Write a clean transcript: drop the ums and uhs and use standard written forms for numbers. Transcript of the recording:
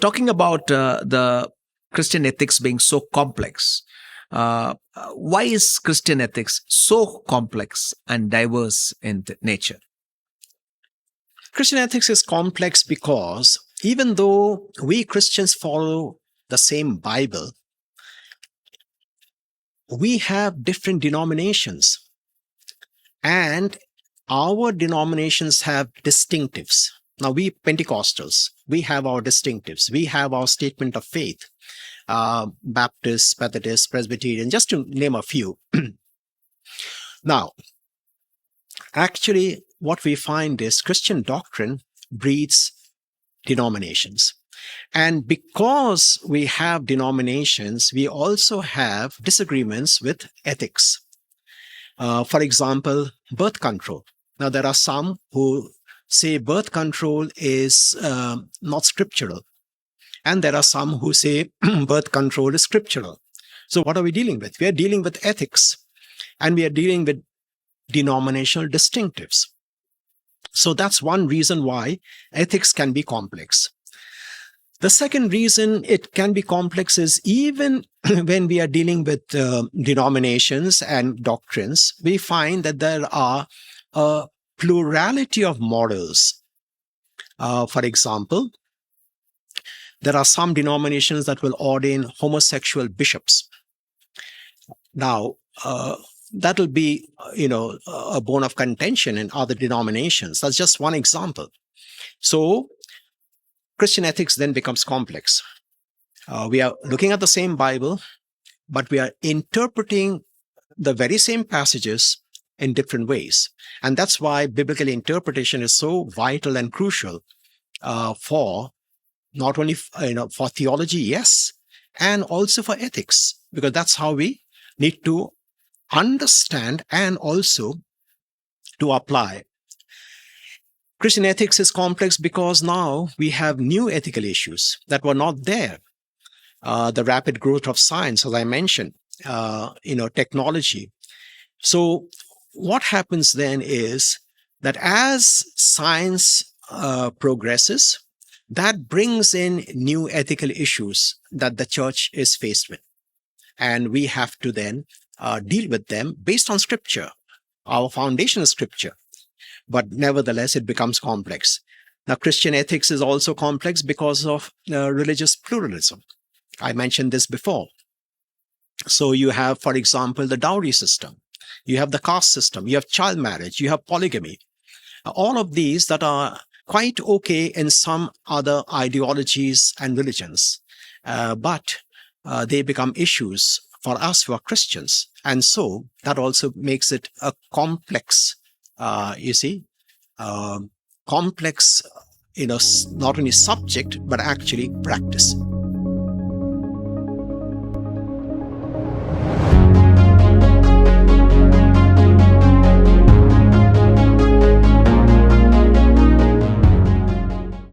talking about the Christian ethics being so complex, why is Christian ethics so complex and diverse in nature? Christian ethics is complex because even though we Christians follow the same Bible, we have different denominations, and our denominations have distinctives. Now, we Pentecostals, we have our distinctives. We have our statement of faith. Baptist, Methodist, Presbyterian, just to name a few. Now, actually, what we find is Christian doctrine breeds denominations. And because we have denominations, we also have disagreements with ethics. For example, birth control. Now, there are some who say birth control is not scriptural. And there are some who say birth control is scriptural. So what are we dealing with? We are dealing with ethics, and we are dealing with denominational distinctives. So that's one reason why ethics can be complex. The second reason it can be complex is even when we are dealing with denominations and doctrines, we find that there are a plurality of models. For example, there are some denominations that will ordain homosexual bishops. Now, that will be, a bone of contention in other denominations. That's just one example. So, Christian ethics then becomes complex. We are looking at the same Bible, but we are interpreting the very same passages in different ways. And that's why biblical interpretation is so vital and crucial for not only for theology, yes, and also for ethics, because that's how we need to understand and also to apply. Christian ethics is complex because now we have new ethical issues that were not there. The rapid growth of science, as I mentioned, technology. So what happens then is that as science progresses, that brings in new ethical issues that the church is faced with. And we have to then deal with them based on scripture. Our foundation is scripture. But nevertheless, it becomes complex. Now, Christian ethics is also complex because of religious pluralism. I mentioned this before. So you have, for example, the dowry system. You have the caste system. You have child marriage. You have polygamy. All of these that are quite okay in some other ideologies and religions. But they become issues for us who are Christians. And so that also makes it a complex, complex, not only subject, but actually practice.